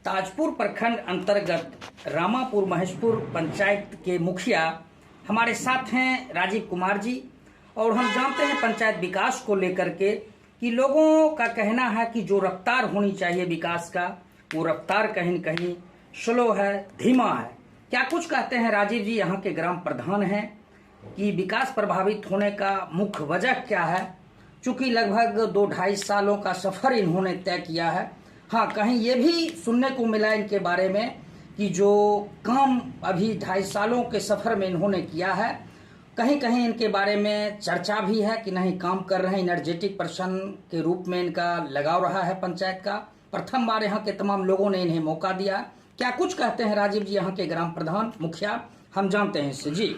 ताजपुर प्रखंड अंतर्गत रामापुर महेशपुर पंचायत के मुखिया हमारे साथ हैं राजीव कुमार जी। और हम जानते हैं पंचायत विकास को लेकर के कि लोगों का कहना है कि जो रफ्तार होनी चाहिए विकास का वो रफ्तार कहीं न कहीं स्लो है, धीमा है। क्या कुछ कहते हैं राजीव जी, यहाँ के ग्राम प्रधान हैं, कि विकास प्रभावित होने का मुख्य वजह क्या है? चूंकि लगभग 2-2.5 सालों का सफर इन्होंने तय किया है। हाँ, कहीं ये भी सुनने को मिला इनके बारे में कि जो काम अभी 2.5 सालों के सफर में इन्होंने किया है, कहीं कहीं इनके बारे में चर्चा भी है कि नहीं काम कर रहे हैं। एनर्जेटिक पर्सन के रूप में इनका लगाव रहा है पंचायत का। प्रथम बार यहाँ के तमाम लोगों ने इन्हें मौका दिया। क्या कुछ कहते हैं राजीव जी, यहाँ के ग्राम प्रधान मुखिया, हम जानते हैं इससे। जी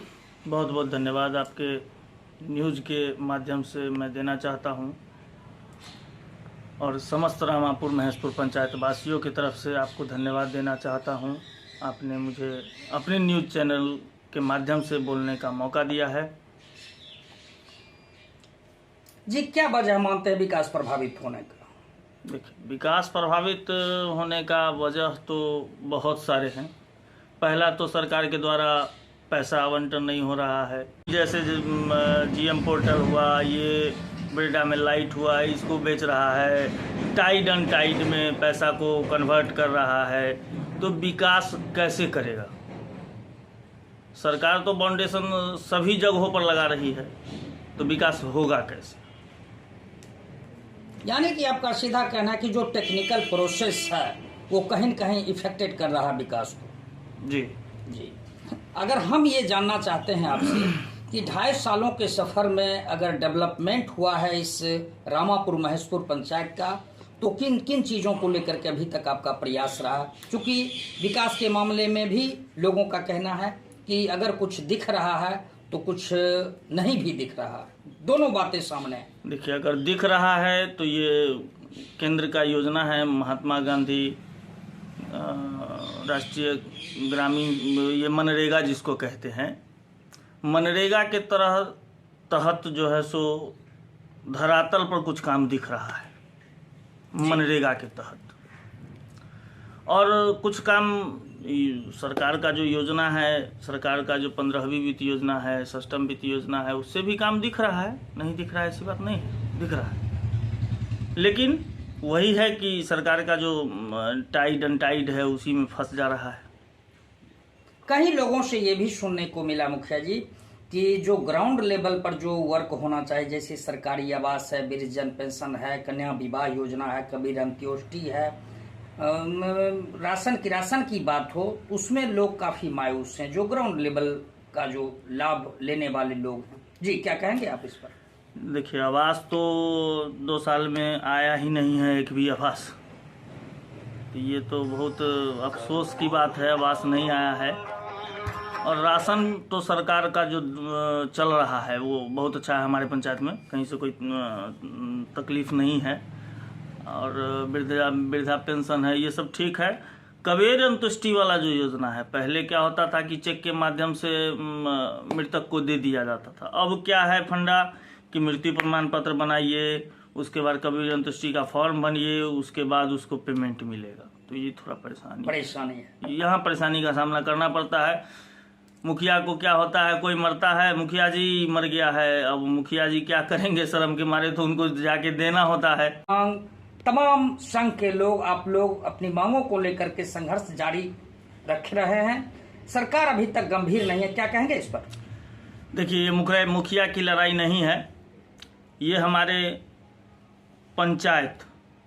बहुत बहुत धन्यवाद आपके न्यूज़ के माध्यम से मैं देना चाहता हूं, और समस्त रामापुर महेशपुर पंचायत वासियों की तरफ से आपको धन्यवाद देना चाहता हूं। आपने मुझे अपने न्यूज़ चैनल के माध्यम से बोलने का मौका दिया है। जी, क्या वजह मानते हैं विकास प्रभावित होने का? देखिए, विकास प्रभावित होने का वजह तो बहुत सारे हैं। पहला तो सरकार के द्वारा पैसा आवंटन नहीं हो रहा है। जैसे जीएम पोर्टल हुआ, ये बिरडा में लाइट हुआ, इसको बेच रहा है, टाइड एंड टाइड में पैसा को कन्वर्ट कर रहा है, तो विकास कैसे करेगा? सरकार तो फाउंडेशन सभी जगहों पर लगा रही है, तो विकास होगा कैसे? यानी कि आपका सीधा कहना है कि जो टेक्निकल प्रोसेस है वो कहीं न कहीं इफेक्टेड कर रहा है विकास को। जी जी, अगर हम ये जानना चाहते हैं आपसे कि 2.5 सालों के सफर में अगर डेवलपमेंट हुआ है इस रामापुर महेशपुर पंचायत का, तो किन किन चीज़ों को लेकर के अभी तक आपका प्रयास रहा? क्योंकि विकास के मामले में भी लोगों का कहना है कि अगर कुछ दिख रहा है तो कुछ नहीं भी दिख रहा है। दोनों बातें सामने हैं। देखिए, अगर दिख रहा है तो ये केंद्र का योजना है, महात्मा गांधी राष्ट्रीय ग्रामीण, ये मनरेगा जिसको कहते हैं, मनरेगा के तहत जो है सो धरातल पर कुछ काम दिख रहा है मनरेगा के तहत। और कुछ काम सरकार का जो योजना है, सरकार का जो 15वीं वित्त योजना है, षष्ठम वित्त योजना है, उससे भी काम दिख रहा है। नहीं दिख रहा है ऐसी बात नहीं है, दिख रहा है। लेकिन वही है कि सरकार का जो टाइड एंड टाइड है उसी में फंस जा रहा है। कई लोगों से ये भी सुनने को मिला मुखिया जी कि जो ग्राउंड लेवल पर जो वर्क होना चाहिए, जैसे सरकारी आवास है, वृद्धजन पेंशन है, कन्या विवाह योजना है, कबीर अंत्योष्टि है, राशन की बात हो, उसमें लोग काफ़ी मायूस हैं, जो ग्राउंड लेवल का जो लाभ लेने वाले लोग हैं। जी, क्या कहेंगे आप इस पर? देखिए, आवास तो 2 साल में आया ही नहीं है, एक भी आवास। तो ये तो बहुत अफसोस की बात है, आवास नहीं आया है। और राशन तो सरकार का जो चल रहा है वो बहुत अच्छा है हमारे पंचायत में, कहीं से कोई तकलीफ नहीं है। और वृद्धा पेंशन है, ये सब ठीक है। कबीर अंत्येष्टि वाला जो योजना है, पहले क्या होता था कि चेक के माध्यम से मृतक को दे दिया जाता था। अब क्या है फंडा कि मृत्यु प्रमाण पत्र बनाइए, उसके बाद कबीर अंत्येष्टि का फॉर्म भरिए, उसके बाद उसको पेमेंट मिलेगा। तो ये थोड़ा परेशानी है, यहाँ परेशानी का सामना करना पड़ता है। मुखिया को क्या होता है, कोई मरता है, मुखिया जी मर गया है, अब मुखिया जी क्या करेंगे शर्म के मारे, तो उनको जाके देना होता है। तमाम संघ के लोग, आप लोग अपनी मांगों को लेकर के संघर्ष जारी रख रहे हैं। सरकार अभी तक गंभीर नहीं है, क्या कहेंगे इस पर? देखिए, ये मुखिया की लड़ाई नहीं है, ये हमारे पंचायत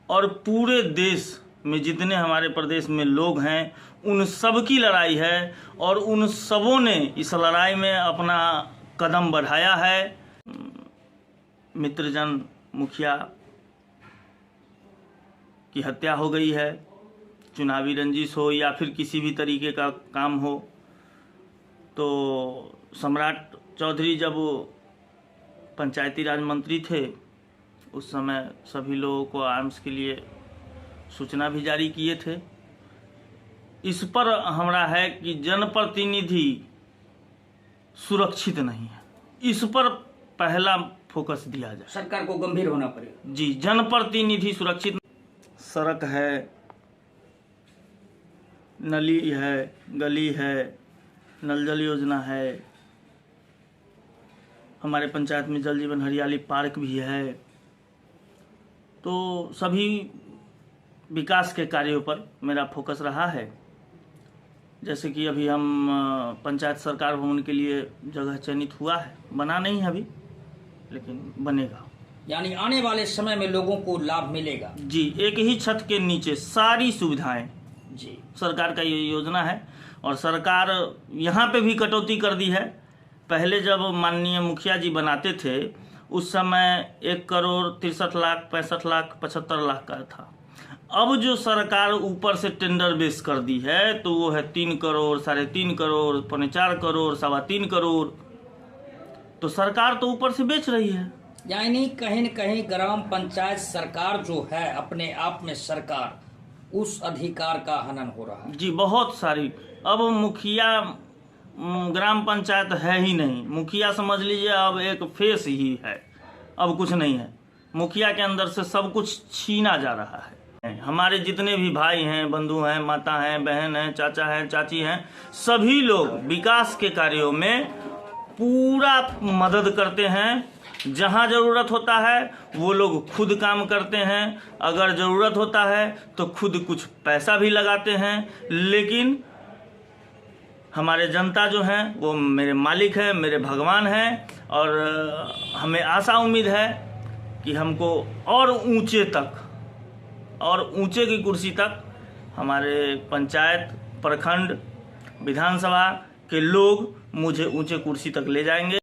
और पूरे देश में जितने हमारे प्रदेश में लोग हैं उन सब की लड़ाई है। और उन सबों ने इस लड़ाई में अपना कदम बढ़ाया है। मित्रजन मुखिया की हत्या हो गई है, चुनावी रंजिश हो या फिर किसी भी तरीके का काम हो, तो सम्राट चौधरी जब पंचायती राज मंत्री थे उस समय सभी लोगों को आर्म्स के लिए सूचना भी जारी किए थे। इस पर हमरा है कि जनप्रतिनिधि सुरक्षित नहीं है, इस पर पहला फोकस दिया जाए। सरकार को गंभीर होना पड़ेगा। जी, जनप्रतिनिधि सुरक्षित। सड़क है, नली है, गली है, नल जल योजना है, हमारे पंचायत में जल जीवन हरियाली पार्क भी है। तो सभी विकास के कार्यों पर मेरा फोकस रहा है। जैसे कि अभी हम पंचायत सरकार भवन के लिए जगह चयनित हुआ है, बना नहीं है अभी, लेकिन बनेगा। यानी आने वाले समय में लोगों को लाभ मिलेगा। जी, एक ही छत के नीचे सारी सुविधाएं, जी, सरकार का ये योजना है। और सरकार यहाँ पे भी कटौती कर दी है। पहले जब माननीय मुखिया जी बनाते थे उस समय 1,63,00,000, 65,00,000, 75,00,000 का था। अब जो सरकार ऊपर से टेंडर बेस कर दी है तो वो है 3 करोड़, 3.5 करोड़, 4.25 करोड़, 3.25 करोड़। तो सरकार तो ऊपर से बेच रही है। यानी कहीं न कहीं ग्राम पंचायत सरकार जो है अपने आप में सरकार, उस अधिकार का हनन हो रहा है। जी, बहुत सारी। अब मुखिया ग्राम पंचायत है ही नहीं। मुखिया समझ लीजिए अब एक फेस ही है, अब कुछ नहीं है। मुखिया के अंदर से सब कुछ छीना जा रहा है। हमारे जितने भी भाई हैं, बंधु हैं, माता हैं, बहन हैं, चाचा हैं, चाची हैं, सभी लोग विकास के कार्यों में पूरा मदद करते हैं। जहां ज़रूरत होता है वो लोग खुद काम करते हैं। अगर ज़रूरत होता है तो खुद कुछ पैसा भी लगाते हैं। लेकिन हमारे जनता जो हैं वो मेरे मालिक हैं, मेरे भगवान हैं। और हमें आशा उम्मीद है कि हमको और ऊंचे तक, और ऊंचे की कुर्सी तक हमारे पंचायत, प्रखंड, विधानसभा के लोग मुझे ऊंचे कुर्सी तक ले जाएंगे।